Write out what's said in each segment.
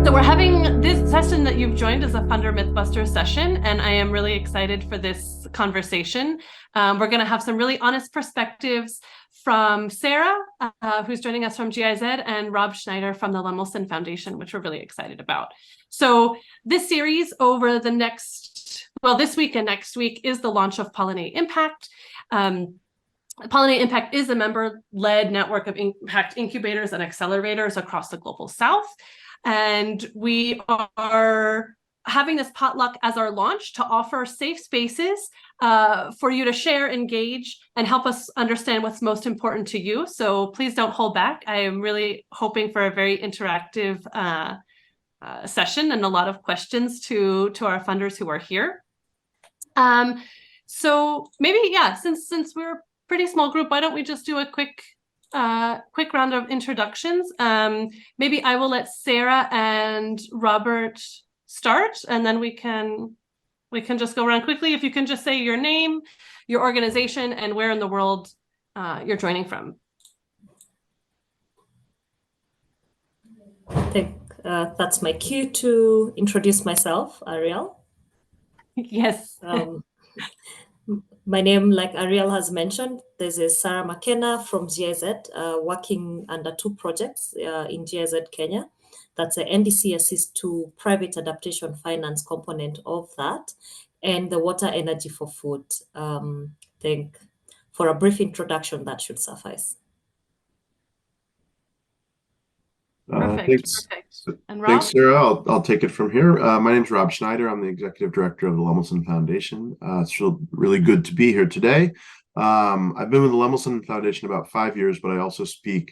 So we're having this session that you've joined as a Funder Mythbusters session, and I am really excited for this conversation. We're going to have some really honest perspectives from Sarah, who's joining us from GIZ, and Rob Schneider from the Lemelson Foundation, which we're really excited about. So this series over the next, well, this week and next week is the launch of Pollinate Impact. Pollinate Impact is a member-led network of impact incubators and accelerators across the Global South. And we are having this potluck as our launch to offer safe spaces for you to share, engage, and help us understand what's most important to you. So please don't hold back. I am really hoping for a very interactive session and a lot of questions to our funders who are here. So maybe, yeah, since we're a pretty small group, why don't we just do a quick round of introductions. Maybe I will let Sarah and Robert start, and then we can just go around quickly. If you can just say your name, your organization, and where in the world you're joining from. I think that's my cue to introduce myself, Ariel. Yes. My name, like Ariel has mentioned, this is Sarah Makena from GIZ, working under two projects in GIZ Kenya. That's a NDC Assist to Private Adaptation Finance component of that, and the Water Energy for Food. I think for a brief introduction, that should suffice. Perfect. And Rob? Thanks, Sarah. I'll take it from here. My name is Rob Schneider. I'm the executive director of the Lemelson Foundation. It's really good to be here today. I've been with the Lemelson Foundation about 5 years, but I also speak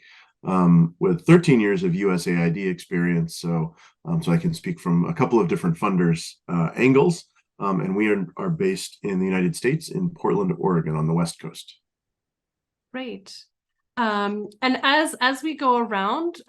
with 13 years of USAID experience. So I can speak from a couple of different funders' angles. And we are based in the United States in Portland, Oregon, on the West Coast. Great. And as we go around,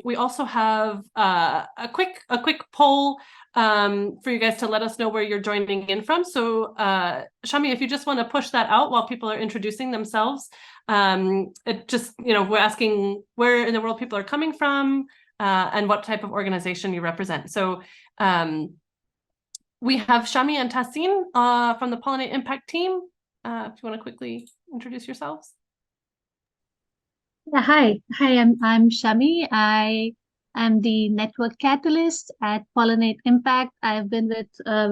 we also have a quick poll for you guys to let us know where you're joining in from. So Shami, if you just want to push that out while people are introducing themselves, it just, we're asking where in the world people are coming from and what type of organization you represent. So we have Shami and Tassin from the Pollinate Impact team. If you want to quickly introduce yourselves. Yeah, hi, I'm Shami. I am the network catalyst at Pollinate Impact. I've been with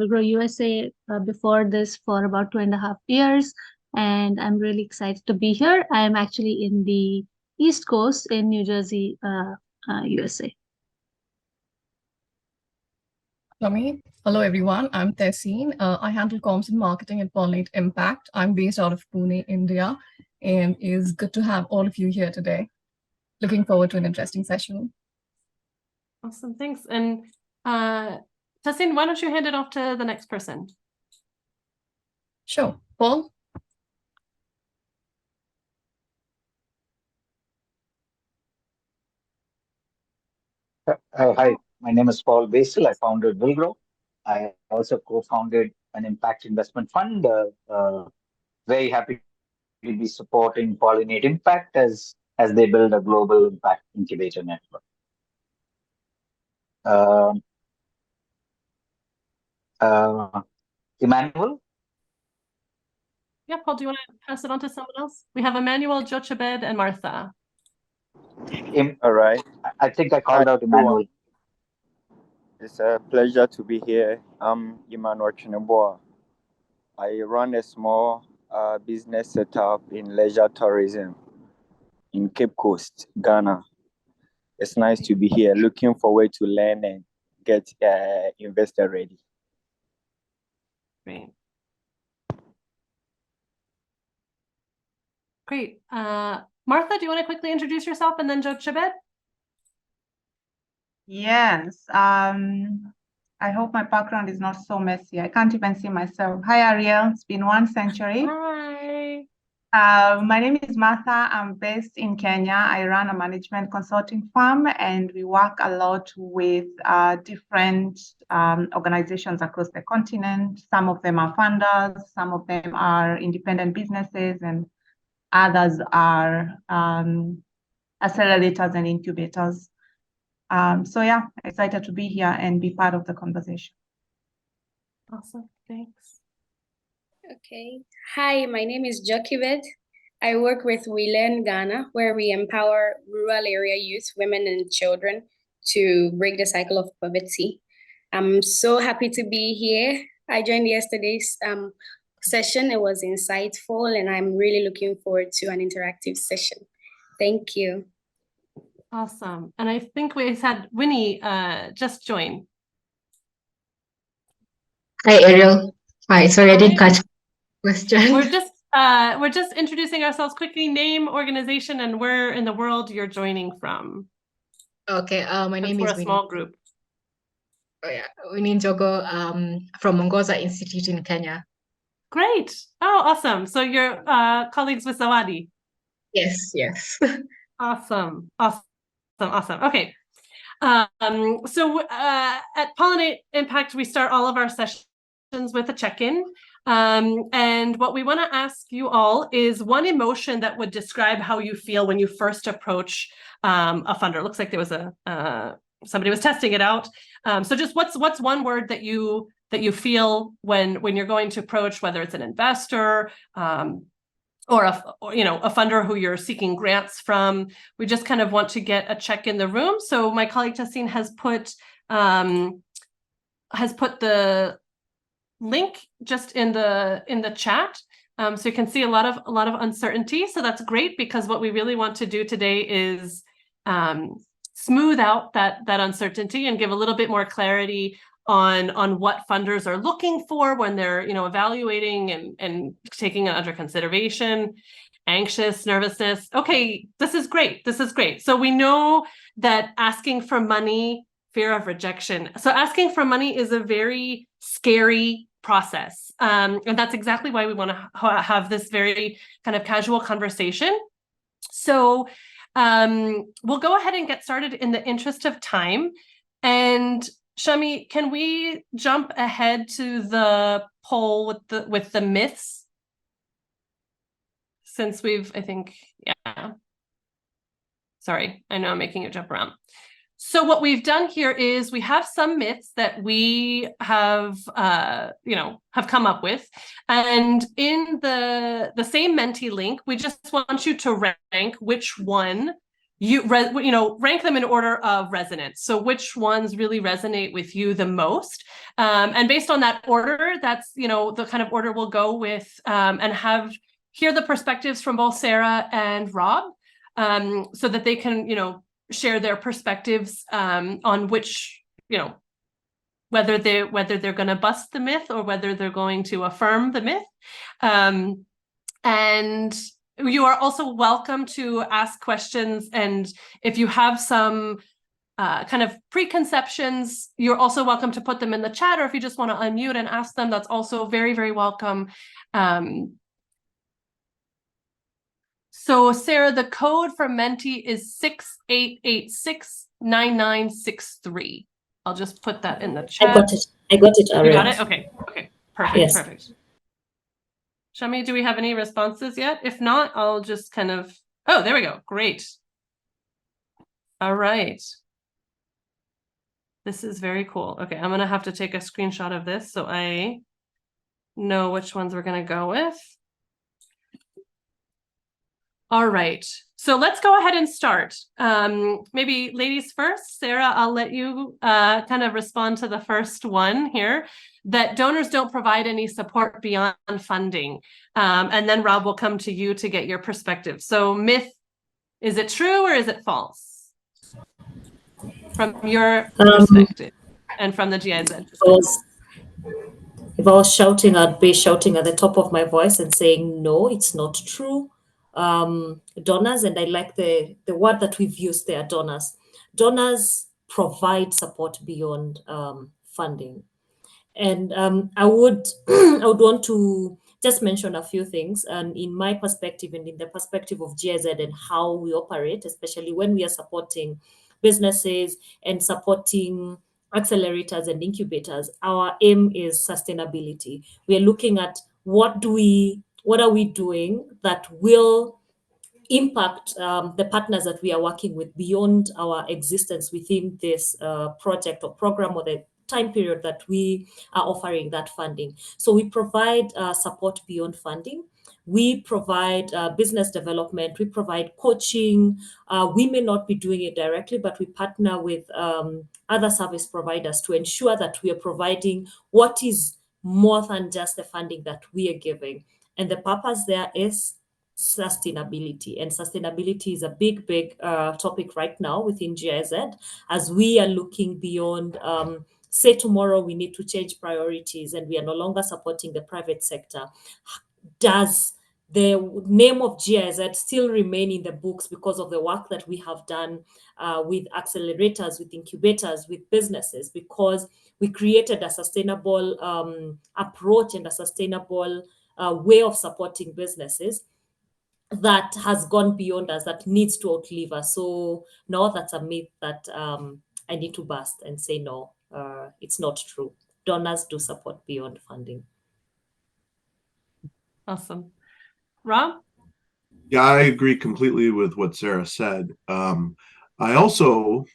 Grow USA before this for about 2.5 years, and I'm really excited to be here. I'm actually in the East Coast in New Jersey, USA. Shami. Hello, everyone. I'm Tessin. I handle comms and marketing at Pollinate Impact. I'm based out of Pune, India. And it's good to have all of you here today. Looking forward to an interesting session. Awesome, thanks. And Tassin, why don't you hand it off to the next person? Sure. Paul? Hi, my name is Paul Basil. I founded Willgrow. I also co-founded an impact investment fund. Very happy to be supporting Pollinate Impact as they build a global impact incubator network. Emmanuel? Yeah, Paul, do you want to pass it on to someone else? We have Emmanuel, Jochebed, and Martha. All right. I think I called out Emmanuel. It's a pleasure to be here. I'm Emmanuel Chineboa. I run a small business setup in leisure tourism in Cape Coast, Ghana. It's nice to be here. Looking forward to learn and get investor ready. Great. Martha, do you want to quickly introduce yourself, and then Jochebed? Yes. I hope my background is not so messy. I can't even see myself. Hi, Ariel. It's been 1 century. Hi. My name is Martha. I'm based in Kenya. I run a management consulting firm, and we work a lot with different organizations across the continent. Some of them are funders, some of them are independent businesses, and others are accelerators and incubators. So yeah, excited to be here and be part of the conversation. Awesome, thanks. Okay. Hi, my name is Jokibet. I work with We Learn Ghana, where we empower rural area youth, women, and children to break the cycle of poverty. I'm so happy to be here. I joined yesterday's session. It was insightful, and I'm really looking forward to an interactive session. Thank you. Awesome. And I think we had Winnie just join. Hi, Ariel. Hi, sorry, I didn't catch the question. We're just introducing ourselves quickly, name, organization, and where in the world you're joining from. Okay, my name We're is a Winnie. small group. Oh yeah, Winnie Njogo, from Mongoza Institute in Kenya. Great. Oh, awesome. So you're colleagues with Zawadi. Yes, yes. Awesome. Okay. So at Pollinate Impact, we start all of our sessions with a check-in. And what we want to ask you all is one emotion that would describe how you feel when you first approach a funder. It looks like there was somebody was testing it out. So just what's one word that you feel when you're going to approach, whether it's an investor, or a funder who you're seeking grants from. We just kind of want to get a check in the room. So my colleague Tessine has put the link just in the chat, so you can see a lot of uncertainty. So that's great, because what we really want to do today is smooth out that uncertainty and give a little bit more clarity on what funders are looking for when they're evaluating and taking it under consideration. Anxious, nervousness. Okay, this is great. So we know that asking for money, fear of rejection. So asking for money is a very scary process. And that's exactly why we want to have this very kind of casual conversation. So we'll go ahead and get started in the interest of time. And Shami, can we jump ahead to the poll with the myths? Since sorry, I know I'm making you jump around. So what we've done here is we have some myths that we have, have come up with. And in the same Menti link, we just want you to rank which one rank them in order of resonance. So which ones really resonate with you the most? And based on that order, that's, the kind of order we'll go with, and hear the perspectives from both Sarah and Rob, so that they can, share their perspectives on which, whether they're going to bust the myth or whether they're going to affirm the myth. And you are also welcome to ask questions. And if you have some kind of preconceptions, you're also welcome to put them in the chat, or if you just want to unmute and ask them, that's also very, very welcome. So Sarah, the code for Menti is 68869963. I'll just put that in the chat. I got it, Ariel. You got it? Okay. Perfect. Yes. Perfect. Shami, do we have any responses yet? If not, I'll just kind of, oh, there we go. Great. All right. This is very cool. Okay, I'm gonna have to take a screenshot of this so I know which ones we're gonna go with. All right, so let's go ahead and start. Maybe ladies first. Sarah, I'll let you kind of respond to the first one here, that donors don't provide any support beyond funding. And then Rob will come to you to get your perspective. So myth, is it true or is it false? From your perspective and from the GIZ. If I was shouting, I'd be shouting at the top of my voice and saying, no, it's not true. Donors, and I like the word that we've used there, donors. Donors provide support beyond funding. And I would want to just mention a few things, and in my perspective and in the perspective of GIZ and how we operate, especially when we are supporting businesses and supporting accelerators and incubators, our aim is sustainability. We are looking at what are we doing that will impact the partners that we are working with beyond our existence within this project or program or the time period that we are offering that funding. So we provide support beyond funding. We provide business development. We provide coaching. We may not be doing it directly, but we partner with other service providers to ensure that we are providing what is more than just the funding that we are giving. And the purpose there is sustainability. And sustainability is a big topic right now within GIZ, as we are looking beyond, say tomorrow we need to change priorities and we are no longer supporting the private sector. Does the name of GIZ still remain in the books because of the work that we have done with accelerators, with incubators, with businesses, because we created a sustainable approach and a sustainable way of supporting businesses that has gone beyond us, that needs to outlive us? So no, that's a myth that I need to bust and say no, it's not true. Donors do support beyond funding. Awesome. Rob? Yeah, I agree completely with what Sarah said. I also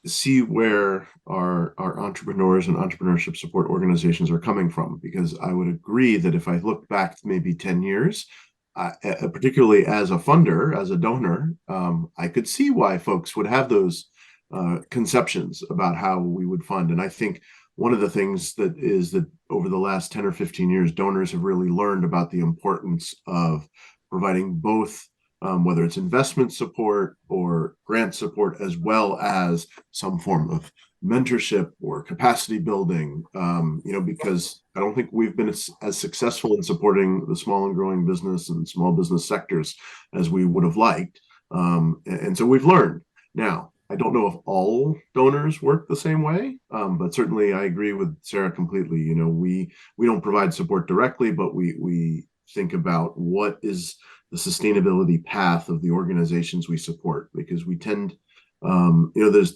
see where our entrepreneurs and entrepreneurship support organizations are coming from, because I would agree that if I look back maybe 10 years, particularly as a funder, as a donor, I could see why folks would have those conceptions about how we would fund. And I think one of the things that is that over the last 10 or 15 years, donors have really learned about the importance of providing both, whether it's investment support or grant support, as well as some form of mentorship or capacity building, because I don't think we've been as successful in supporting the small and growing business and small business sectors as we would have liked. And so we've learned. Now, I don't know if all donors work the same way, but certainly I agree with Sarah completely. We don't provide support directly, but we think about what is the sustainability path of the organizations we support, because we tend, there's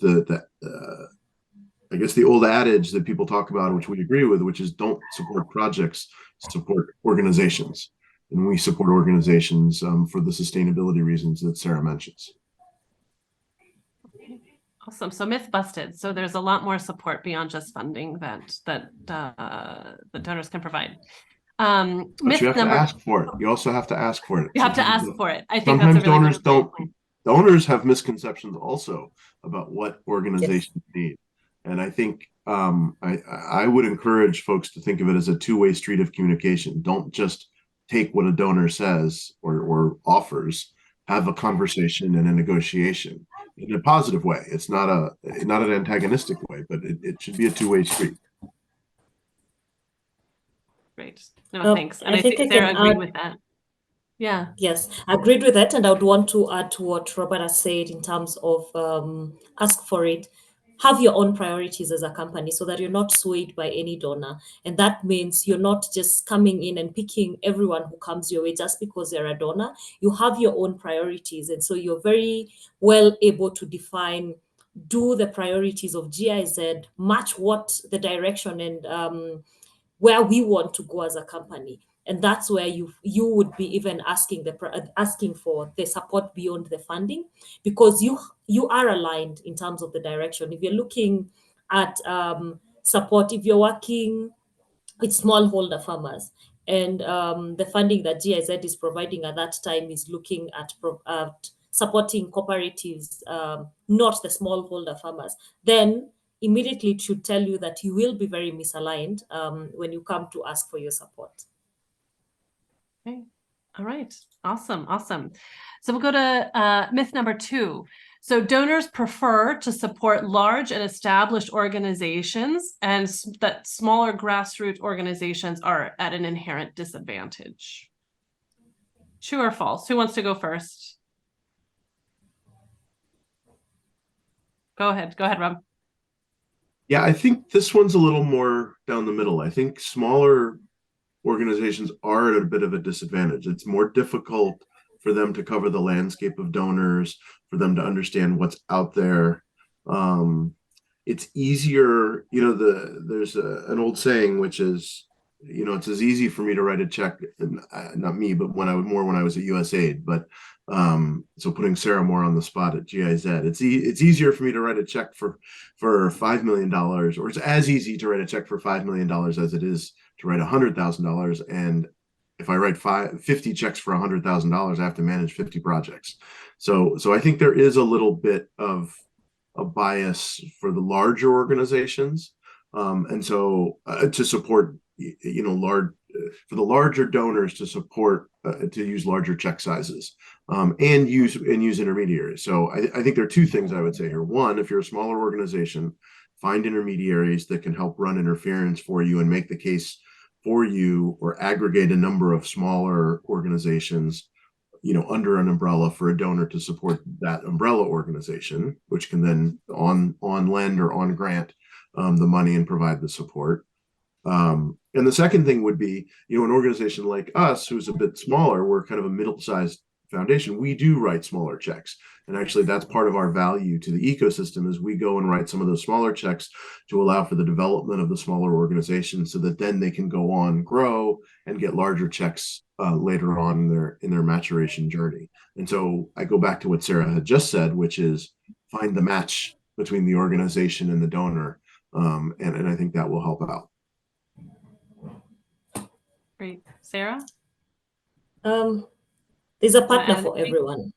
I guess the old adage that people talk about, which we agree with, which is don't support projects, support organizations. And we support organizations for the sustainability reasons that Sarah mentions. Awesome. So myth busted. So there's a lot more support beyond just funding that the donors can provide. But you have to ask for it. You also have to ask for it. You have to ask for it. I think sometimes that's a really donors good don't. point. Donors have misconceptions also about what organizations need, and I think I would encourage folks to think of it as a two-way street of communication. Don't just take what a donor says or offers. Have a conversation and a negotiation in a positive way. It's not an antagonistic way, but it should be a two-way street. Great. No, thanks. And I think Sarah agreed with that. Yeah. Yes, I agreed with that. And I would want to add to what Robert has said in terms of ask for it. Have your own priorities as a company so that you're not swayed by any donor. And that means you're not just coming in and picking everyone who comes your way just because they're a donor. You have your own priorities. And so you're very well able to define, do the priorities of GIZ match what the direction and where we want to go as a company. And that's where you would be even asking for the support beyond the funding, because you are aligned in terms of the direction. If you're looking at support, if you're working with smallholder farmers, and the funding that GIZ is providing at that time is looking at supporting cooperatives, not the smallholder farmers, then immediately it should tell you that you will be very misaligned when you come to ask for your support. Okay. All right. Awesome. So we'll go to myth number 2. So donors prefer to support large and established organizations, and that smaller grassroots organizations are at an inherent disadvantage. True or false? Who wants to go first? Go ahead, Rob. Yeah, I think this one's a little more down the middle. I think smaller organizations are at a bit of a disadvantage. It's more difficult for them to cover the landscape of donors, for them to understand what's out there. It's easier, there's an old saying, which is it's as easy for me to write a check, not me, but when I was at USAID, but so putting Sarah more on the spot at GIZ, it's easier for me to write a check for $5 million, or it's as easy to write a check for $5 million as it is to write $100,000. And if I write 50 checks for $100,000, I have to manage 50 projects. So I think there is a little bit of a bias for the larger organizations, and so to support, for the larger donors to support, to use larger check sizes, and use intermediaries. So I think there are two things I would say here. One, if you're a smaller organization, find intermediaries that can help run interference for you and make the case for you, or aggregate a number of smaller organizations, under an umbrella for a donor to support that umbrella organization, which can then on lend or on grant the money and provide the support. And the second thing would be, an organization like us, who's a bit smaller, we're kind of a middle-sized foundation. We do write smaller checks. And actually, that's part of our value to the ecosystem, is we go and write some of those smaller checks to allow for the development of the smaller organizations, so that then they can go on, grow, and get larger checks later on in their maturation journey. And so I go back to what Sarah had just said, which is find the match between the organization and the donor. And I think that will help out. Great. Sarah? There's a partner for everyone.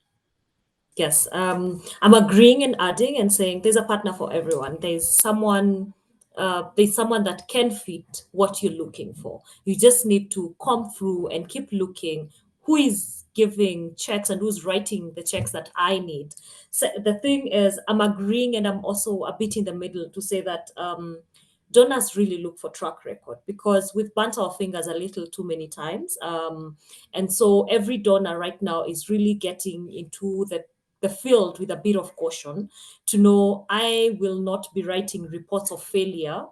Yes, I'm agreeing and adding and saying there's a partner for everyone. There's someone that can fit what you're looking for. You just need to come through and keep looking who is giving checks and who's writing the checks that I need. So the thing is, I'm agreeing, and I'm also a bit in the middle to say that donors really look for track record, because we've burnt our fingers a little too many times. And so every donor right now is really getting into the field with a bit of caution, to know I will not be writing reports of failure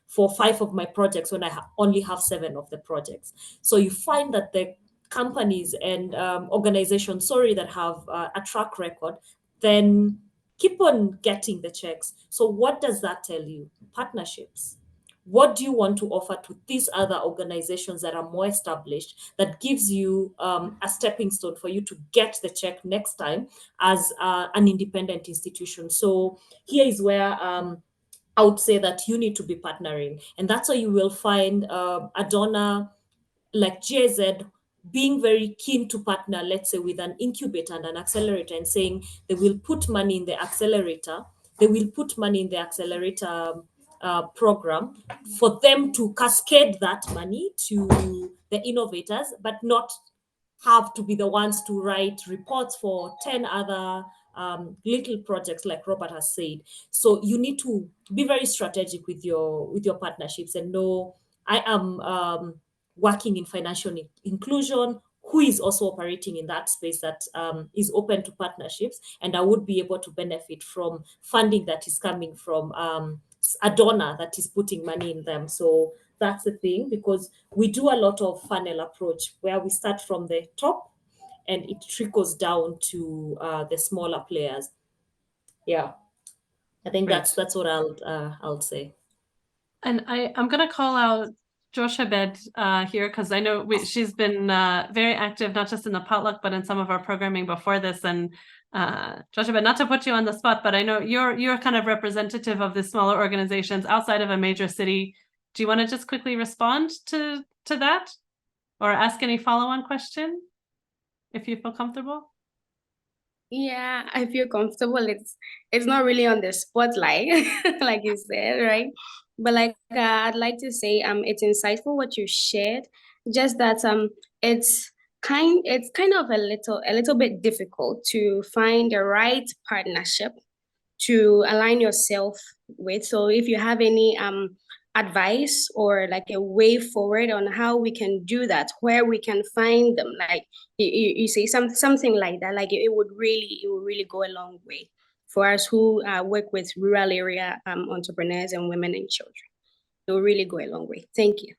for 5 of my projects when I only have 7 of the projects. So you find that the companies and organizations, that have a track record, then keep on getting the checks. So what does that tell you? Partnerships. What do you want to offer to these other organizations that are more established, that gives you a stepping stone for you to get the check next time as an independent institution? So here is where I would say that you need to be partnering. And that's why you will find a donor like GIZ being very keen to partner, let's say, with an incubator and an accelerator, and saying they will put money in the accelerator. They will put money in the accelerator program for them to cascade that money to the innovators, but not have to be the ones to write reports for 10 other little projects, like Robert has said. So you need to be very strategic with your partnerships, and know I am working in financial inclusion, who is also operating in that space that is open to partnerships, and I would be able to benefit from funding that is coming from a donor that is putting money in them. So that's the thing, because we do a lot of funnel approach, where we start from the top and it trickles down to the smaller players. Yeah, I think that's what I'll say. And I'm going to call out Joshabed here, because I know she's been very active, not just in the potluck, but in some of our programming before this. And Joshabed, not to put you on the spot, but I know you're kind of representative of the smaller organizations outside of a major city. Do you want to just quickly respond to that, or ask any follow-on question, if you feel comfortable? Yeah, I feel comfortable. It's not really on the spotlight, like you said, right? But I'd like to say, it's insightful what you shared. Just that it's kind of a little bit difficult to find the right partnership to align yourself with. So if you have any advice or like a way forward on how we can do that, where we can find them, like you say something like that, like it would really go a long way for us who work with rural area entrepreneurs and women and children. It will really go a long way. Thank you.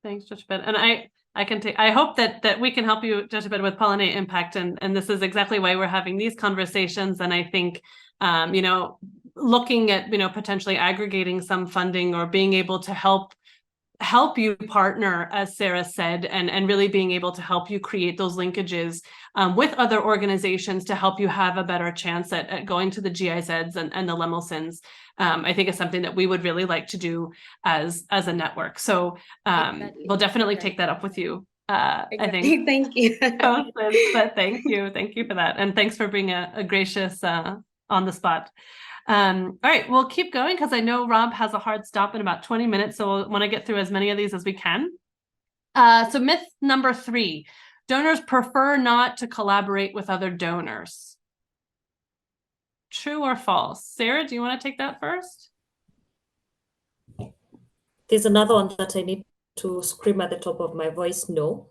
Thanks, Joshabed. And I hope that we can help you, Joshabed, with Pollinate Impact. And this is exactly why we're having these conversations. And I think, looking at, potentially aggregating some funding or being able to help help you partner, as Sarah said, and really being able to help you create those linkages with other organizations to help you have a better chance at going to the GIZs and the Lemelsons, I think is something that we would really like to do as a network. So Exactly. we'll definitely take that up with you. I think. Thank you. But thank you for that, and thanks for being a gracious on the spot. All right, we'll keep going because I know Rob has a hard stop in about 20 minutes, so we'll want to get through as many of these as we can. So myth number 3, donors prefer not to collaborate with other donors. True or false? Sarah, do you want to take that first? There's another one that I need to scream at the top of my voice. No.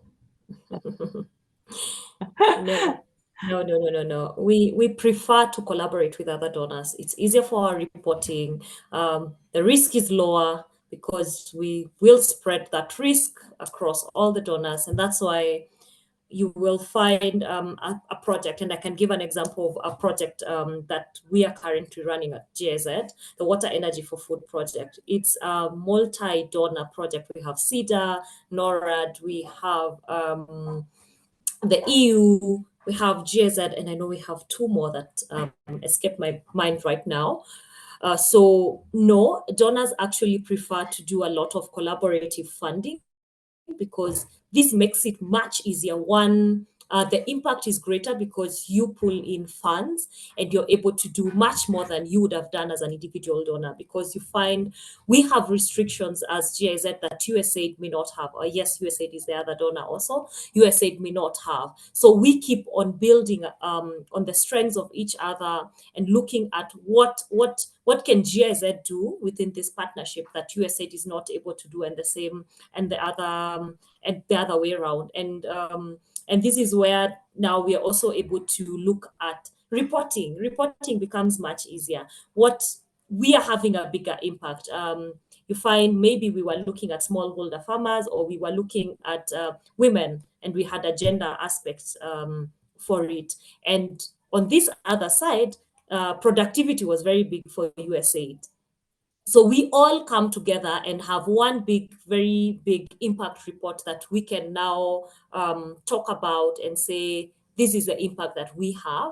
No. We prefer to collaborate with other donors. It's easier for our reporting. The risk is lower because we will spread that risk across all the donors, and that's why you will find a project, and I can give an example of a project that we are currently running at GIZ, the Water Energy for Food project. It's a multi-donor project. We have CEDA, NORAD, we have the EU, we have GIZ, and I know we have 2 more that escape my mind right now. So no, donors actually prefer to do a lot of collaborative funding because this makes it much easier. One, the impact is greater because you pull in funds and you're able to do much more than you would have done as an individual donor, because you find we have restrictions as GIZ that USAID may not have. Or yes, USAID is the other donor also. USAID may not have. So we keep on building on the strengths of each other and looking at what can GIZ do within this partnership that USAID is not able to do, and the same and the other way around. And this is where now we are also able to look at reporting. Reporting becomes much easier. What we are having a bigger impact. You find maybe we were looking at smallholder farmers, or we were looking at women, and we had a gender aspect for it. And on this other side, productivity was very big for USAID. So we all come together and have one big, very big impact report that we can now talk about and say, this is the impact that we have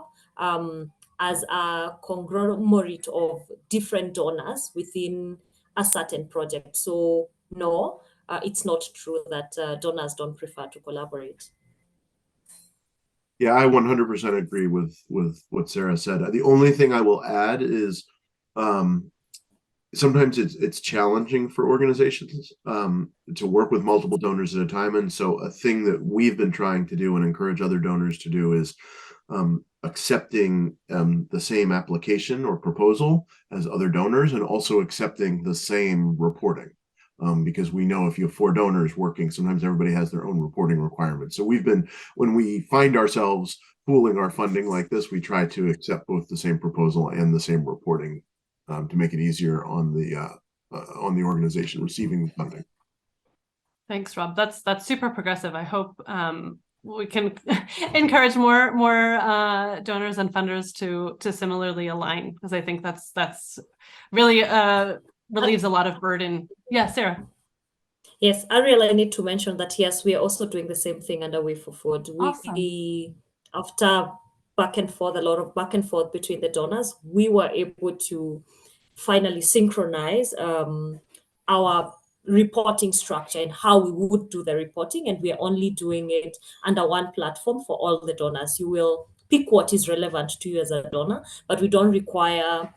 as a conglomerate of different donors within a certain project. So no, it's not true that donors don't prefer to collaborate. Yeah, I 100% agree with what Sarah said. The only thing I will add is sometimes it's challenging for organizations to work with multiple donors at a time. And so a thing that we've been trying to do and encourage other donors to do is accepting the same application or proposal as other donors, and also accepting the same reporting. Because we know if you have 4 donors working, sometimes everybody has their own reporting requirements. So when we find ourselves pooling our funding like this, we try to accept both the same proposal and the same reporting to make it easier on the organization receiving funding. Thanks, Rob. That's super progressive. I hope we can encourage more donors and funders to similarly align, because I think that's really relieves a lot of burden. Yeah, Sarah. Yes, Ariel, I need to mention that, yes, we are also doing the same thing under Way for Food. Awesome. We, after back and forth, a lot of back and forth between the donors, we were able to finally synchronize our reporting structure and how we would do the reporting. And we are only doing it under one platform for all the donors. You will pick what is relevant to you as a donor, but we don't require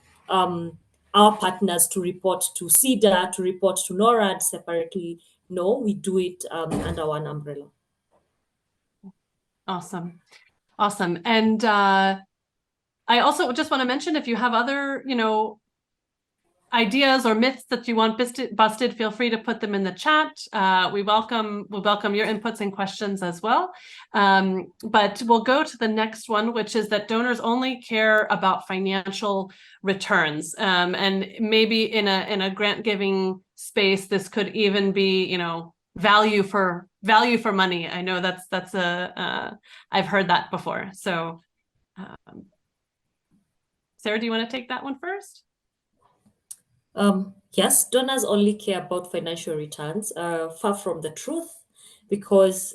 our partners to report to CEDA, to report to NORAD separately. No, we do it under one umbrella. Awesome. And I also just want to mention, if you have other, ideas or myths that you want busted, feel free to put them in the chat. We welcome your inputs and questions as well. But we'll go to the next one, which is that donors only care about financial returns. And maybe in a grant giving space, this could even be, value for money. I know that's I've heard that before. So Sarah, do you want to take that one first? Yes, donors only care about financial returns, far from the truth, because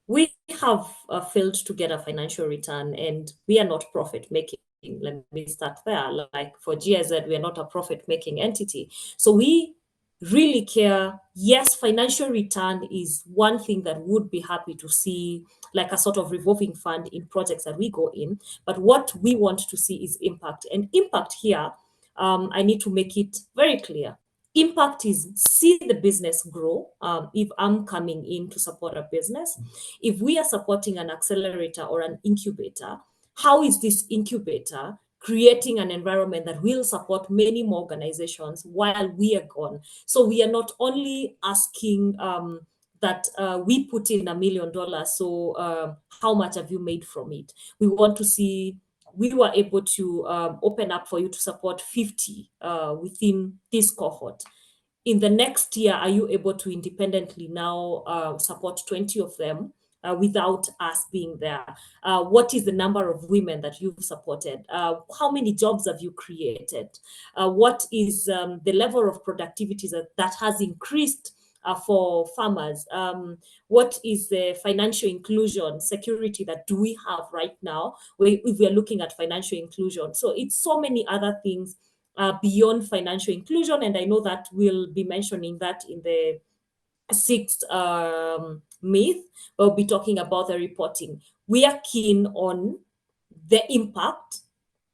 we have failed to get a financial return and we are not profit making. Let me start there. Like for GIZ, we are not a profit making entity. So we really care. Yes, financial return is one thing that would be happy to see, like a sort of revolving fund in projects that we go in. But what we want to see is impact. And impact here, I need to make it very clear. Impact is see the business grow. If I'm coming in to support a business, if we are supporting an accelerator or an incubator, how is this incubator creating an environment that will support many more organizations while we are gone? So we are not only asking that we put in $1 million, so how much have you made from it? We want to see we were able to open up for you to support 50 within this cohort. In the next year, are you able to independently now support 20 of them without us being there? What is the number of women that you've supported? How many jobs have you created? What is the level of productivity that has increased for farmers? What is the financial inclusion security that do we have right now if we're looking at financial inclusion? So it's so many other things beyond financial inclusion. And I know that we'll be mentioning that in the sixth myth. We'll be talking about the reporting. We are keen on the impact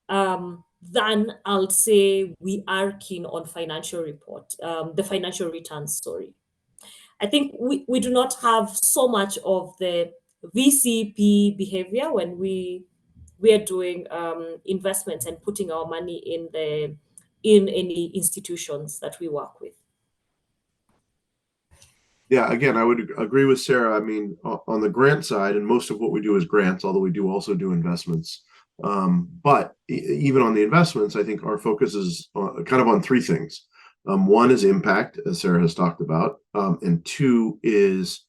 than I'll say we are keen on financial report, the financial returns story. I think we do not have so much of the VCP behavior when we are doing investments and putting our money in any institutions that we work with. Yeah, again, I would agree with Sarah. I mean, on the grant side, and most of what we do is grants, although we do also do investments. But even on the investments, I think our focus is kind of on three things. One is impact, as Sarah has talked about, and two is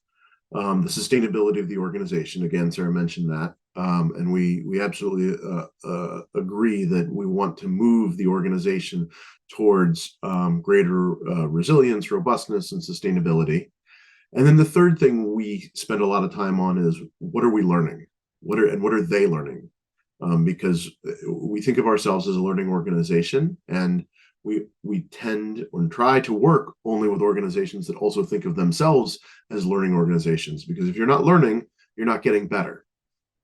the sustainability of the organization. Again, Sarah mentioned that, and we absolutely agree that we want to move the organization towards greater resilience, robustness, and sustainability. And then the third thing we spend a lot of time on is what are we learning? What are they learning? Because we think of ourselves as a learning organization, and we tend and try to work only with organizations that also think of themselves as learning organizations. Because if you're not learning, you're not getting better.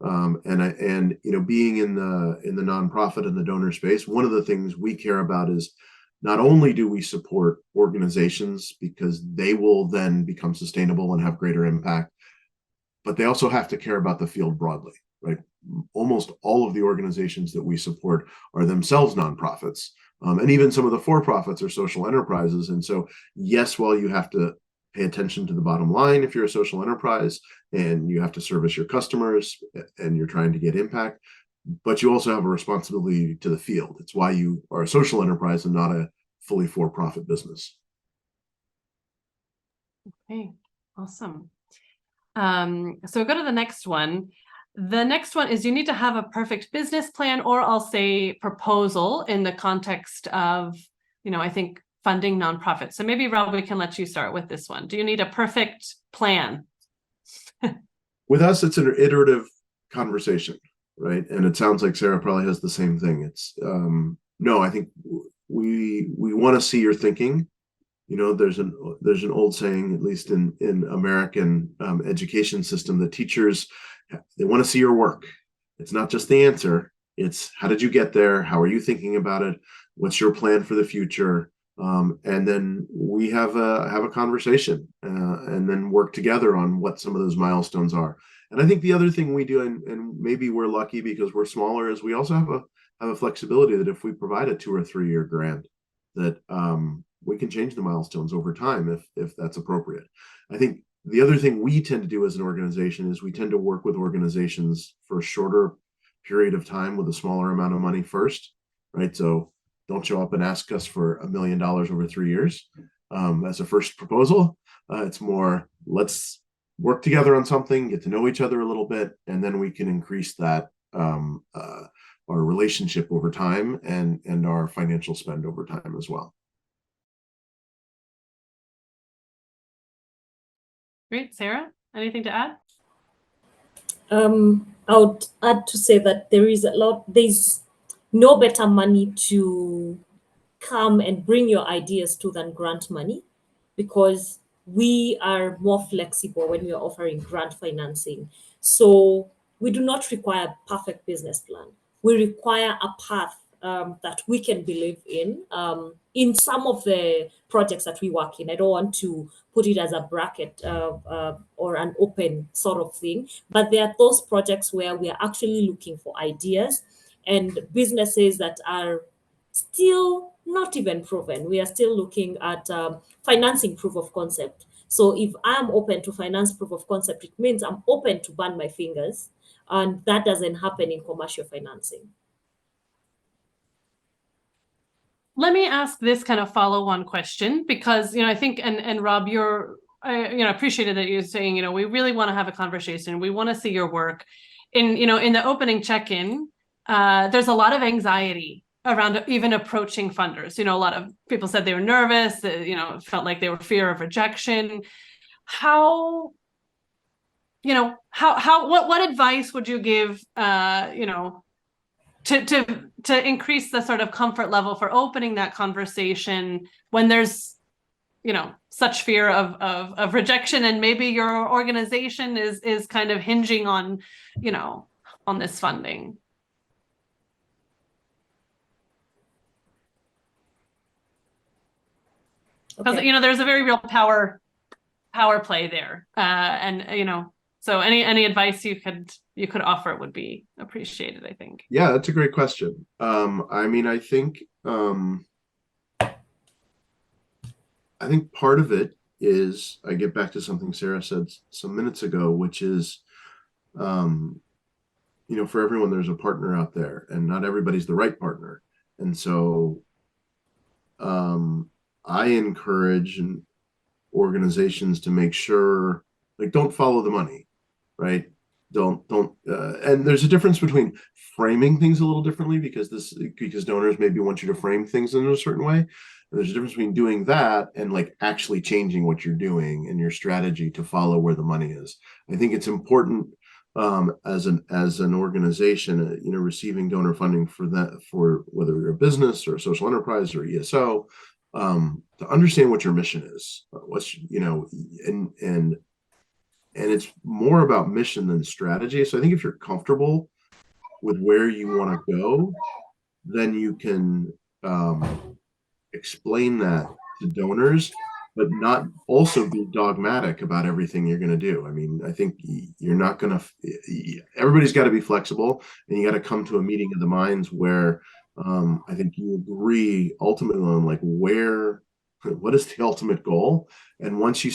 And you know, being in the nonprofit and the donor space, one of the things we care about is not only do we support organizations because they will then become sustainable and have greater impact, but they also have to care about the field broadly, right? Almost all of the organizations that we support are themselves nonprofits. And even some of the for-profits are social enterprises. And so, yes, while you have to pay attention to the bottom line if you're a social enterprise and you have to service your customers and you're trying to get impact, but you also have a responsibility to the field. It's why you are a social enterprise and not a fully for-profit business. Okay, awesome. So go to the next one. The next one is you need to have a perfect business plan, or I'll say proposal, in the context of, you know, I think funding nonprofits. So maybe Rob, we can let you start with this one. Do you need a perfect plan? With us, it's an iterative conversation, right? And it sounds like Sarah probably has the same thing. It's no, I think we want to see your thinking. You know, there's an old saying, at least in American education system, that teachers, they want to see your work. It's not just the answer. It's how did you get there? How are you thinking about it? What's your plan for the future? And then we have a conversation and then work together on what some of those milestones are. And I think the other thing we do, and maybe we're lucky because we're smaller, is we also have a flexibility that if we provide a 2 or 3 year grant, that we can change the milestones over time if that's appropriate. I think the other thing we tend to do as an organization is we tend to work with organizations for a shorter period of time with a smaller amount of money first, right? So don't show up and ask us for $1 million over 3 years as a first proposal. It's more, let's work together on something, get to know each other a little bit, and then we can increase that our relationship over time and our financial spend over time as well. Great. Sarah, anything to add? I would add to say that there's no better money to come and bring your ideas to than grant money, because we are more flexible when we are offering grant financing. So we do not require a perfect business plan. We require a path that we can believe in some of the projects that we work in. I don't want to put it as a bracket or an open sort of thing, but there are those projects where we are actually looking for ideas and businesses that are still not even proven. We are still looking at financing proof of concept. So if I'm open to finance proof of concept, it means I'm open to burn my fingers, and that doesn't happen in commercial financing. Let me ask this kind of follow-on question, because I think and Rob, I appreciated that you're saying we really want to have a conversation. We want to see your work. In the opening check-in, there's a lot of anxiety around even approaching funders. A lot of people said they were nervous. Felt like they were fear of rejection. What advice would you give? To increase the sort of comfort level for opening that conversation when there's such fear of rejection, and maybe your organization is kind of hinging on on this funding. Because there's a very real power play there, and so any advice you could offer would be appreciated, I think. Yeah, that's a great question. I think part of it is, I get back to something Sarah said some minutes ago, which is, for everyone, there's a partner out there, and not everybody's the right partner. And so I encourage organizations to make sure, don't follow the money, right? And there's a difference between framing things a little differently, because donors maybe want you to frame things in a certain way. And there's a difference between doing that and actually changing what you're doing and your strategy to follow where the money is. I think it's important as an organization, receiving donor funding for whether you're a business or a social enterprise or ESO, to understand what your mission is, and it's more about mission than strategy. So I think if you're comfortable with where you want to go, then you can explain that to donors, but not also be dogmatic about everything you're going to do. I think you're not going to, everybody's got to be flexible, and you got to come to a meeting of the minds where I think you agree ultimately on what is the ultimate goal. And once you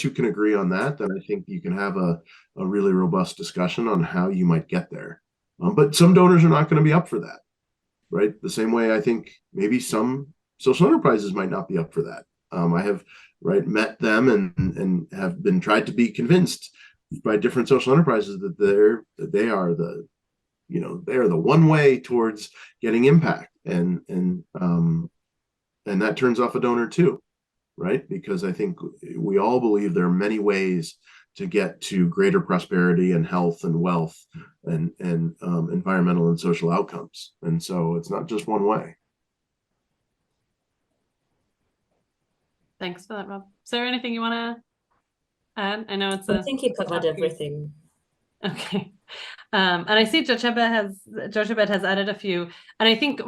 can agree on that, then I think you can have a really robust discussion on how you might get there. But some donors are not going to be up for that, right? The same way I think maybe some social enterprises might not be up for that. I have met them and have been tried to be convinced by different social enterprises that they are the one way towards getting impact, and that turns off a donor too, right? Because I think we all believe there are many ways to get to greater prosperity and health and wealth and environmental and social outcomes. And so it's not just one way. Thanks for that, Rob. Sarah, anything you want to add? I know I think you covered everything. Okay. And I see Jochebed has added a few, and I think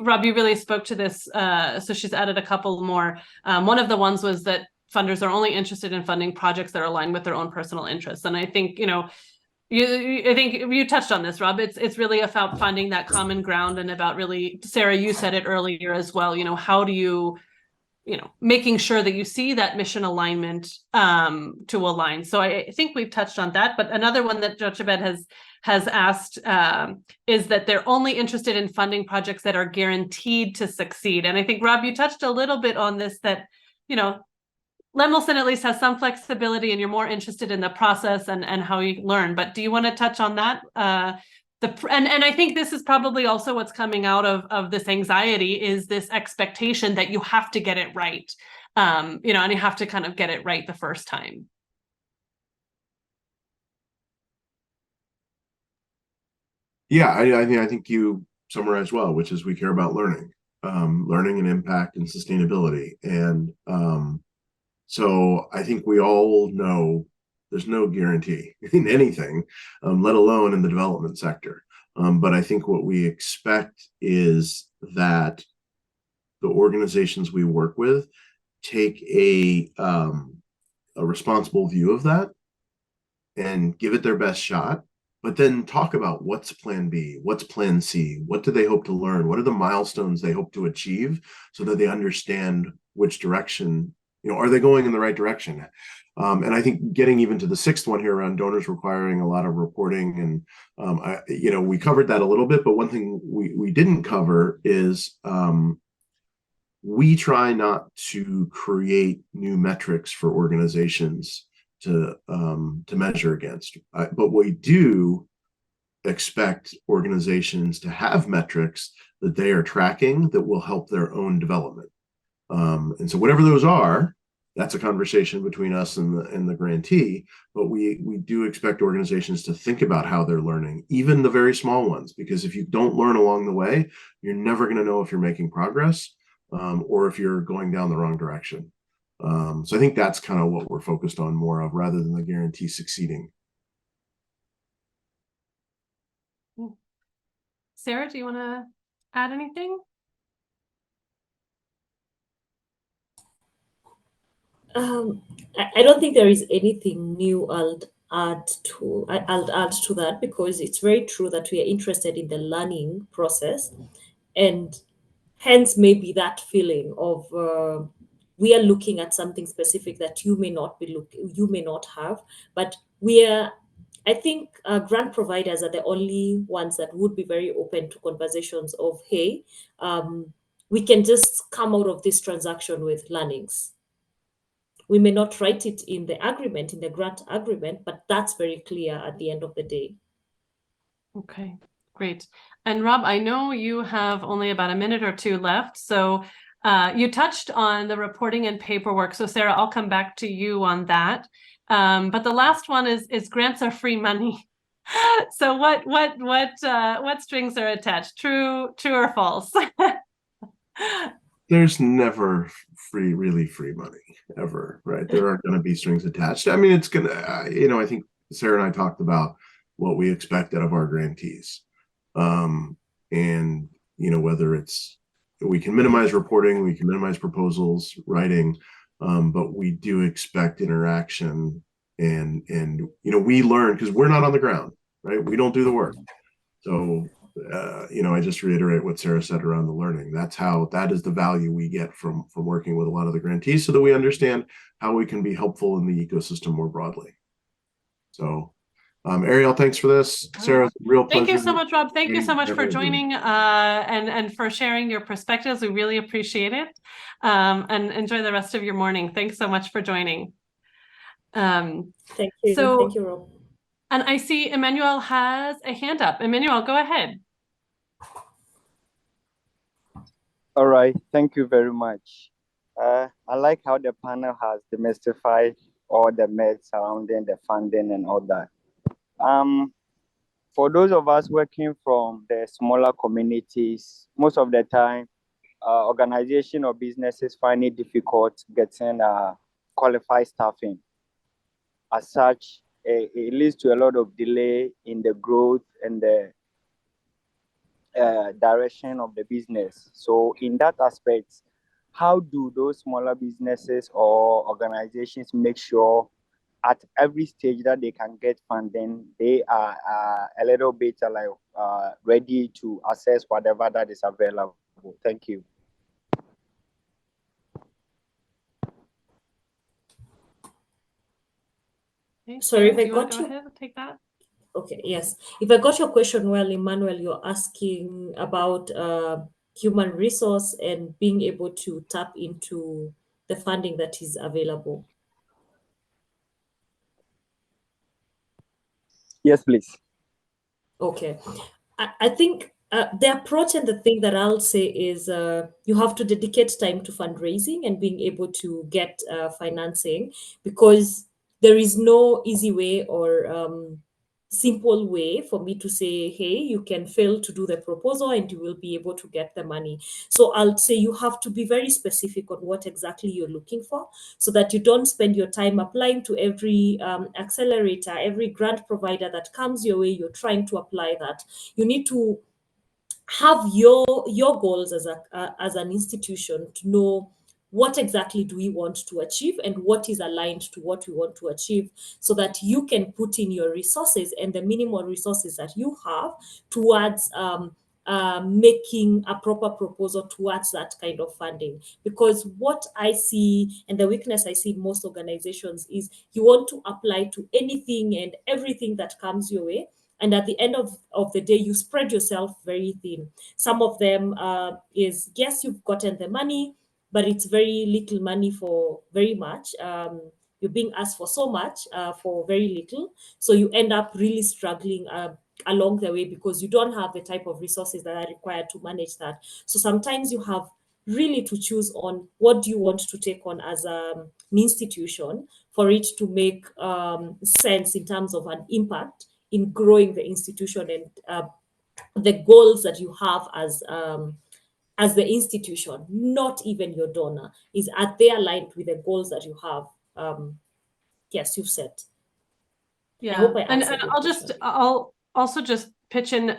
Rob, you really spoke to this. So she's added a couple more. One of the ones was that funders are only interested in funding projects that are aligned with their own personal interests. And I think I think you touched on this, Rob. It's really about finding that common ground, and about really, Sarah, you said it earlier as well. How do you making sure that you see that mission alignment to align. So I think we've touched on that. But another one that Jochebed has asked is that they're only interested in funding projects that are guaranteed to succeed. And I think, Rob, you touched a little bit on this, that Lemelson at least has some flexibility, and you're more interested in the process and how you learn. But do you want to touch on that? and I think this is probably also what's coming out of this anxiety is this expectation that you have to get it right. And you have to kind of get it right the first time. Yeah, I think you summarized well, which is we care about learning and impact and sustainability. And so I think we all know there's no guarantee in anything, let alone in the development sector. But I think what we expect is that the organizations we work with take a responsible view of that and give it their best shot, but then talk about what's plan B, what's plan C, what do they hope to learn, what are the milestones they hope to achieve, so that they understand which direction, are they going in the right direction. And I think getting even to the sixth one here around donors requiring a lot of reporting, and we covered that a little bit, but one thing we didn't cover is we try not to create new metrics for organizations to measure against, but we do expect organizations to have metrics that they are tracking that will help their own development. And so whatever those are, that's a conversation between us and the grantee, but we do expect organizations to think about how they're learning, even the very small ones, because if you don't learn along the way, you're never going to know if you're making progress or if you're going down the wrong direction. So I think that's kind of what we're focused on more of, rather than the guarantee succeeding. Sarah, do you want to add anything? I don't think there is anything new I'll add to that, because it's very true that we are interested in the learning process, and hence maybe that feeling of we are looking at something specific that you may not have, but I think grant providers are the only ones that would be very open to conversations of, hey, we can just come out of this transaction with learnings. We may not write it in the agreement, in the grant agreement, but that's very clear at the end of the day. Okay, great. And Rob, I know you have only about a minute or two left. So you touched on the reporting and paperwork. So Sarah, I'll come back to you on that. But the last one is grants are free money. So what strings are attached? True or false? There's never really free money, ever, right? There are going to be strings attached. I mean, it's going to, I think Sarah and I talked about what we expect out of our grantees. And, whether it's, we can minimize reporting, we can minimize proposals, writing, but we do expect interaction and, we learn because we're not on the ground, right? We don't do the work. So, I just reiterate what Sarah said around the learning. That is the value we get from working with a lot of the grantees, so that we understand how we can be helpful in the ecosystem more broadly. So, Ariel, thanks for this. Sarah, real pleasure. Thank you so much, Rob. Thank you so much for joining and for sharing your perspectives. We really appreciate it. And enjoy the rest of your morning. Thanks so much for joining. Thank you. Thank you, Rob. And I see Emmanuel has a hand up. Emmanuel, go ahead. All right, thank you very much. I like how the panel has demystified all the myths surrounding the funding and all that. For those of us working from the smaller communities, most of the time, organization or businesses find it difficult getting qualified staffing. As such, it leads to a lot of delay in the growth and the direction of the business. So in that aspect, how do those smaller businesses or organizations make sure at every stage that they can get funding, they are a little bit ready to assess whatever that is available? Thank you. Okay, Sorry, Sarah, if I got you. Go ahead, take that. Okay, yes. If I got your question well, Emmanuel, you're asking about human resource and being able to tap into the funding that is available. Yes, please. Okay. I think the approach and the thing that I'll say is you have to dedicate time to fundraising and being able to get financing, because there is no easy way or simple way for me to say, hey, you can fail to do the proposal and you will be able to get the money. So I'll say you have to be very specific on what exactly you're looking for, so that you don't spend your time applying to every accelerator, every grant provider that comes your way. You're trying to apply that. You need to have your goals as an institution, to know what exactly do we want to achieve and what is aligned to what we want to achieve, so that you can put in your resources and the minimal resources that you have towards making a proper proposal towards that kind of funding. Because what I see, and the weakness I see in most organizations, is you want to apply to anything and everything that comes your way, and at the end of the day, you spread yourself very thin. Some of them is, yes, you've gotten the money, but it's very little money for very much. You're being asked for so much for very little. So you end up really struggling along the way, because you don't have the type of resources that are required to manage that. So sometimes you have really to choose on what do you want to take on as an institution for it to make sense in terms of an impact in growing the institution, and the goals that you have as the institution, not even your donor, is are they aligned with the goals that you have? Yes, you've set. I hope I And answered your question. I'll also just pitch in,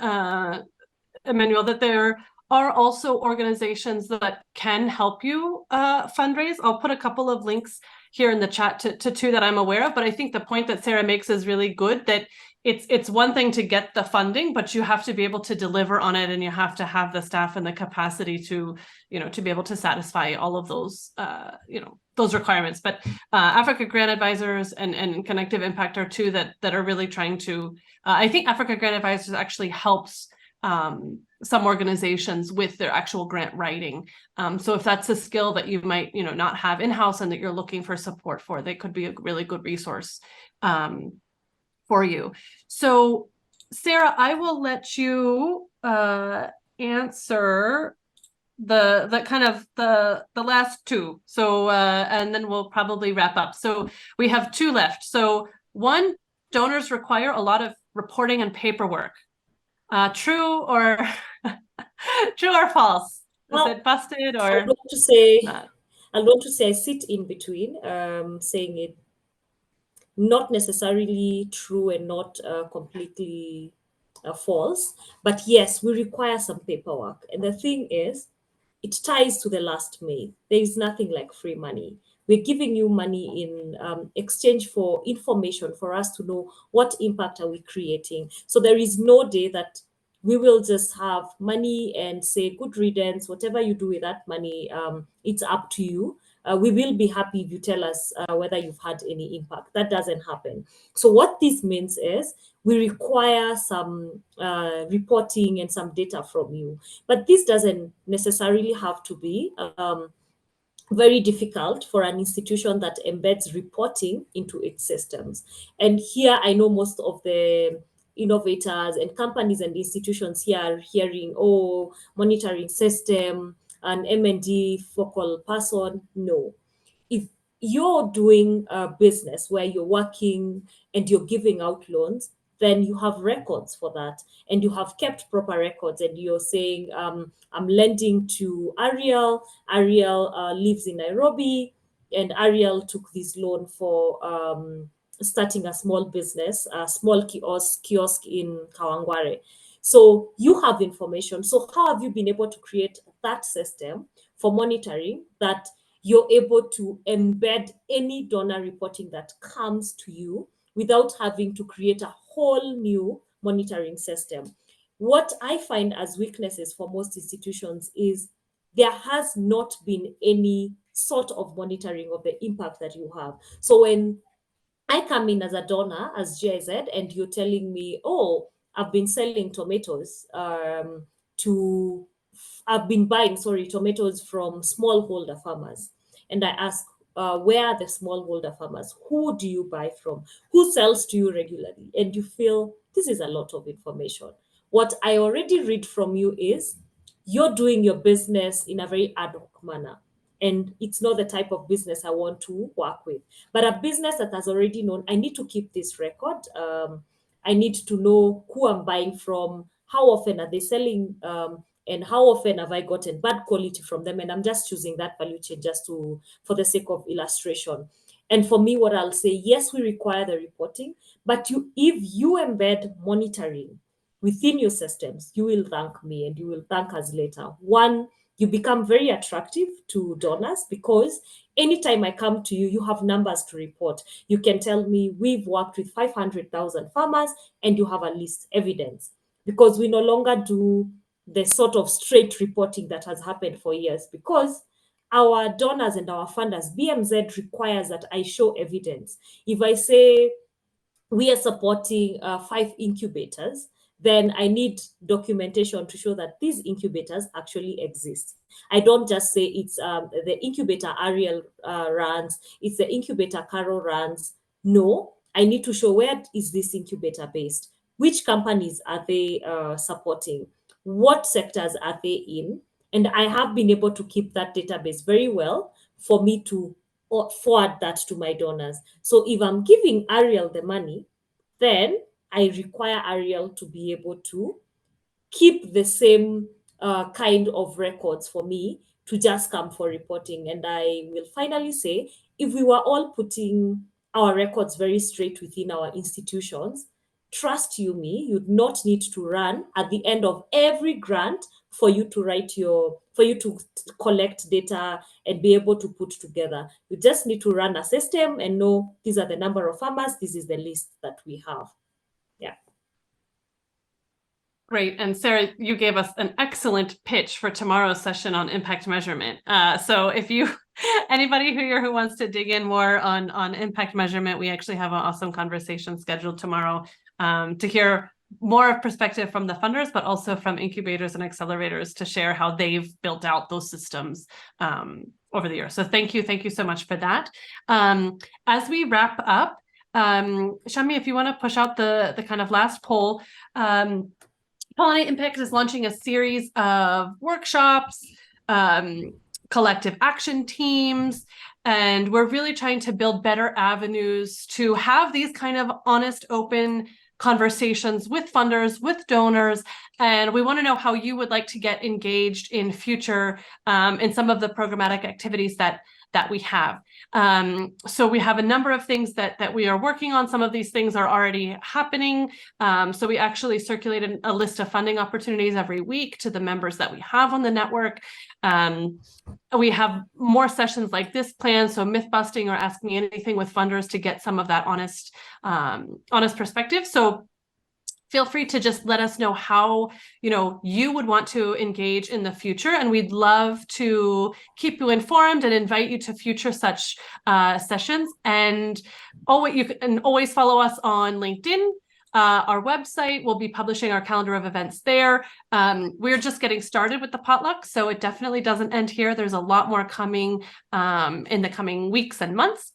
Emmanuel, that there are also organizations that can help you fundraise. I'll put a couple of links here in the chat to two that I'm aware of, but I think the point that Sarah makes is really good, that it's one thing to get the funding, but you have to be able to deliver on it, and you have to have the staff and the capacity to, to be able to satisfy all of those, those requirements. But Africa Grant Advisors and Connective Impact are two that are really trying to, I think Africa Grant Advisors actually helps some organizations with their actual grant writing. So if that's a skill that you might, not have in-house and that you're looking for support for, they could be a really good resource for you. So Sarah, I will let you answer the kind of the last two. So and then we'll probably wrap up. So we have two left. So one, donors require a lot of reporting and paperwork. True or true or false? Is it busted or? I want to say, I sit in between, saying it not necessarily true and not completely false, but yes, we require some paperwork. And the thing is, it ties to the last May. There is nothing like free money. We're giving you money in exchange for information, for us to know what impact are we creating. So there is no day that we will just have money and say good riddance. Whatever you do with that money, it's up to you. We will be happy if you tell us whether you've had any impact. That doesn't happen. So what this means is we require some reporting and some data from you. But this doesn't necessarily have to be very difficult for an institution that embeds reporting into its systems. And here I know most of the innovators and companies and institutions here are hearing, oh, monitoring system, an M&D focal person. No. If you're doing a business where you're working and you're giving out loans, then you have records for that, and you have kept proper records, and you're saying, I'm lending to Ariel. Ariel lives in Nairobi, and Ariel took this loan for starting a small business, a small kiosk in Kawangware. So you have information. So how have you been able to create that system for monitoring that you're able to embed any donor reporting that comes to you without having to create a whole new monitoring system? What I find as weaknesses for most institutions is there has not been any sort of monitoring of the impact that you have. So when I come in as a donor, as GIZ, and you're telling me, oh, I've been selling tomatoes I've been buying, tomatoes from smallholder farmers. And I ask, where are the smallholder farmers? Who do you buy from? Who sells to you regularly? And you feel This is a lot of information. What I already read from you is you're doing your business in a very ad hoc manner. And it's not the type of business I want to work with. But a business that has already known, I need to keep this record. I need to know who I'm buying from, how often are they selling, and how often have I gotten bad quality from them. And I'm just choosing that value chain just for the sake of illustration. And for me, what I'll say, yes, we require the reporting, but if you embed monitoring within your systems, you will thank me and you will thank us later. One, you become very attractive to donors because anytime I come to you, you have numbers to report. You can tell me we've worked with 500,000 farmers and you have at least evidence, because we no longer do the sort of straight reporting that has happened for years, because our donors and our funders, BMZ requires that I show evidence. If I say we are supporting 5 incubators, then I need documentation to show that these incubators actually exist. I don't just say it's the incubator Ariel runs, it's the incubator Carol runs. No, I need to show where is this incubator based, which companies are they supporting, what sectors are they in, and I have been able to keep that database very well for me to forward that to my donors. So if I'm giving Ariel the money, then I require Ariel to be able to keep the same kind of records for me to just come for reporting. And I will finally say, if we were all putting our records very straight within our institutions, trust you me, you'd not need to run at the end of every grant for you to collect data and be able to put together. You just need to run a system and know these are the number of farmers, this is the list that we have. Yeah. Great. And Sarah, you gave us an excellent pitch for tomorrow's session on impact measurement. So if anybody who wants to dig in more on impact measurement, we actually have an awesome conversation scheduled tomorrow to hear more perspective from the funders, but also from incubators and accelerators to share how they've built out those systems over the years. So thank you so much for that. As we wrap up, Shami, if you want to push out the kind of last poll, Pollinate Impact is launching a series of workshops, collective action teams, and we're really trying to build better avenues to have these kind of honest, open conversations with funders, with donors, and we want to know how you would like to get engaged in future in some of the programmatic activities that we have. So we have a number of things that we are working on. Some of these things are already happening. So we actually circulated a list of funding opportunities every week to the members that we have on the network. We have more sessions like this planned, so myth busting or ask me anything with funders to get some of that honest perspective. So feel free to just let us know how you would want to engage in the future, and we'd love to keep you informed and invite you to future such sessions. And you can always follow us on LinkedIn. Our website, we'll be publishing our calendar of events there. We're just getting started with the potluck, so it definitely doesn't end here. There's a lot more coming in the coming weeks and months.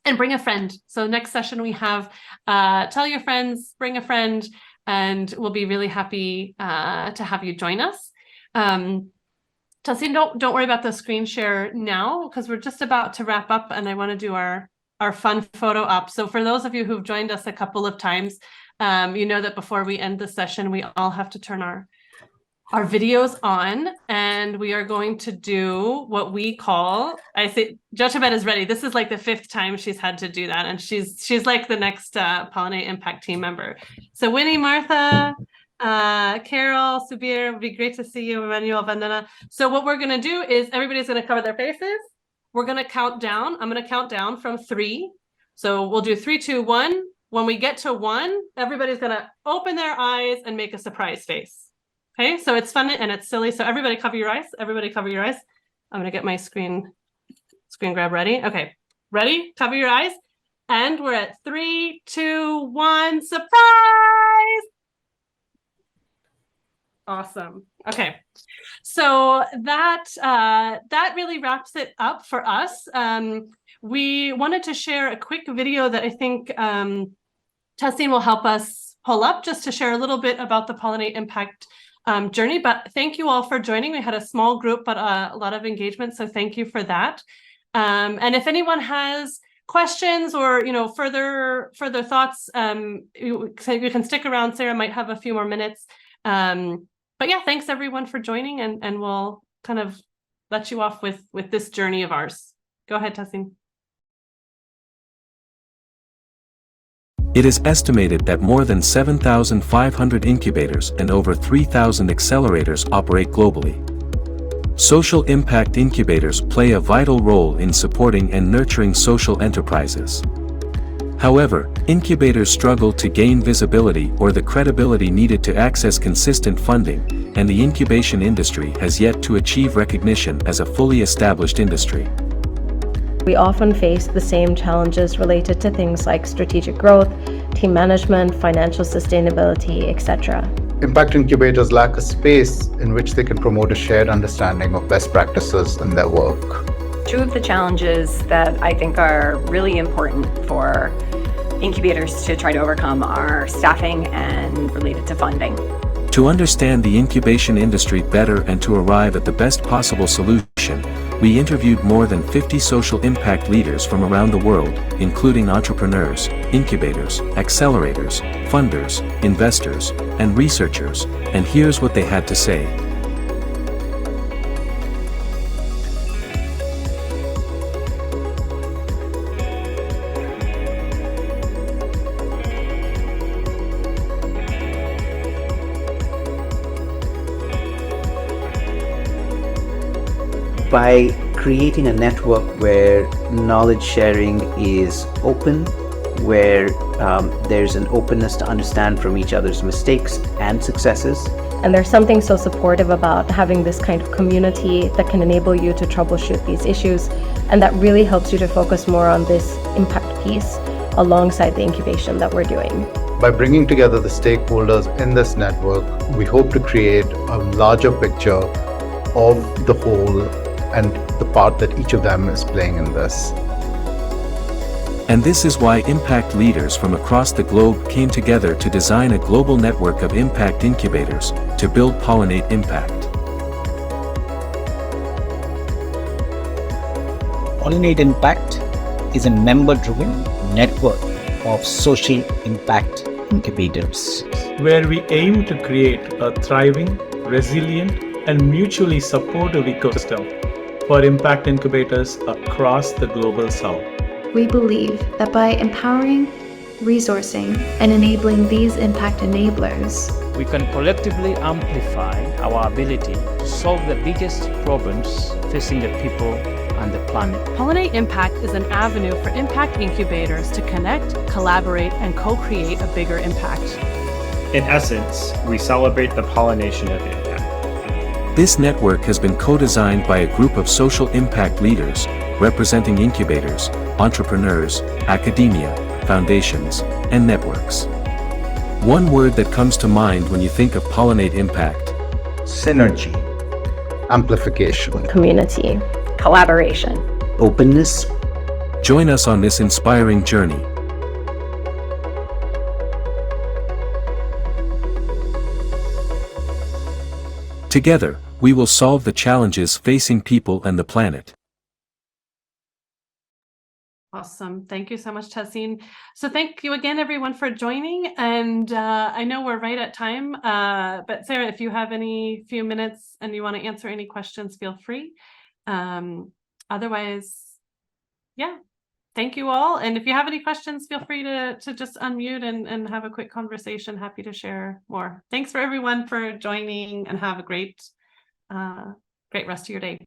And bring a friend. So next session we have tell your friends, bring a friend, and we'll be really happy to have you join us. Tassin, don't worry about the screen share now, because we're just about to wrap up and I want to do our fun photo op. So for those of you who've joined us a couple of times, you know that before we end the session, we all have to turn our videos on, and we are going to do what we call, I say, Jochebed is ready. This is like the 5th time she's had to do that, and she's like the next Pollinate Impact team member. So Winnie, Martha, Carol, Subir, it would be great to see you, Emmanuel, Vandana. So what we're going to do is everybody's going to cover their faces. We're going to count down. I'm going to count down from 3. So we'll do 3, 2, 1. When we get to 1, everybody's going to open their eyes and make a surprise face. Okay, so it's fun and it's silly. So everybody cover your eyes. Everybody cover your eyes. I'm going to get my screen grab ready. Okay, ready? Cover your eyes. And we're at 3, 2, 1. Surprise! Awesome. Okay, so that really wraps it up for us. We wanted to share a quick video that I think Tassin will help us pull up just to share a little bit about the Pollinate Impact journey. But thank you all for joining. We had a small group, but a lot of engagement. So thank you for that. And if anyone has questions or further thoughts, you can stick around. Sarah might have a few more minutes. But yeah, thanks everyone for joining, and we'll kind of let you off with this journey of ours. Go ahead, Tessin. It is estimated that more than 7,500 incubators and over 3,000 accelerators operate globally. Social impact incubators play a vital role in supporting and nurturing social enterprises. However, incubators struggle to gain visibility or the credibility needed to access consistent funding, and the incubation industry has yet to achieve recognition as a fully established industry. We often face the same challenges related to things like strategic growth, team management, financial sustainability, etc. Impact incubators lack a space in which they can promote a shared understanding of best practices in their work. Two of the challenges that I think are really important for incubators to try to overcome are staffing and related to funding. To understand the incubation industry better and to arrive at the best possible solution, we interviewed more than 50 social impact leaders from around the world, including entrepreneurs, incubators, accelerators, funders, investors, and researchers, and here's what they had to say. By creating a network where knowledge sharing is open, where there's an openness to understand from each other's mistakes and successes. And there's something so supportive about having this kind of community that can enable you to troubleshoot these issues, and that really helps you to focus more on this impact piece alongside the incubation that we're doing. By bringing together the stakeholders in this network, we hope to create a larger picture of the whole and the part that each of them is playing in this. And this is why impact leaders from across the globe came together to design a global network of impact incubators to build Pollinate Impact. Pollinate Impact is a member-driven network of social impact incubators, where we aim to create a thriving, resilient, and mutually supportive ecosystem for impact incubators across the global south. We believe that by empowering, resourcing, and enabling these impact enablers, we can collectively amplify our ability to solve the biggest problems facing the people and the planet. Pollinate Impact is an avenue for impact incubators to connect, collaborate, and co-create a bigger impact. In essence, we celebrate the pollination of impact. This network has been co-designed by a group of social impact leaders, representing incubators, entrepreneurs, academia, foundations, and networks. One word that comes to mind when you think of Pollinate Impact: synergy, amplification, community, collaboration, openness. Join us on this inspiring journey. Together, we will solve the challenges facing people and the planet. Awesome. Thank you so much, Tessin. So thank you again, everyone, for joining. And I know we're right at time, but Sarah, if you have any few minutes and you want to answer any questions, feel free. Otherwise, yeah, thank you all. And if you have any questions, feel free to just unmute and have a quick conversation. Happy to share more. Thanks for everyone for joining, and have a great rest of your day.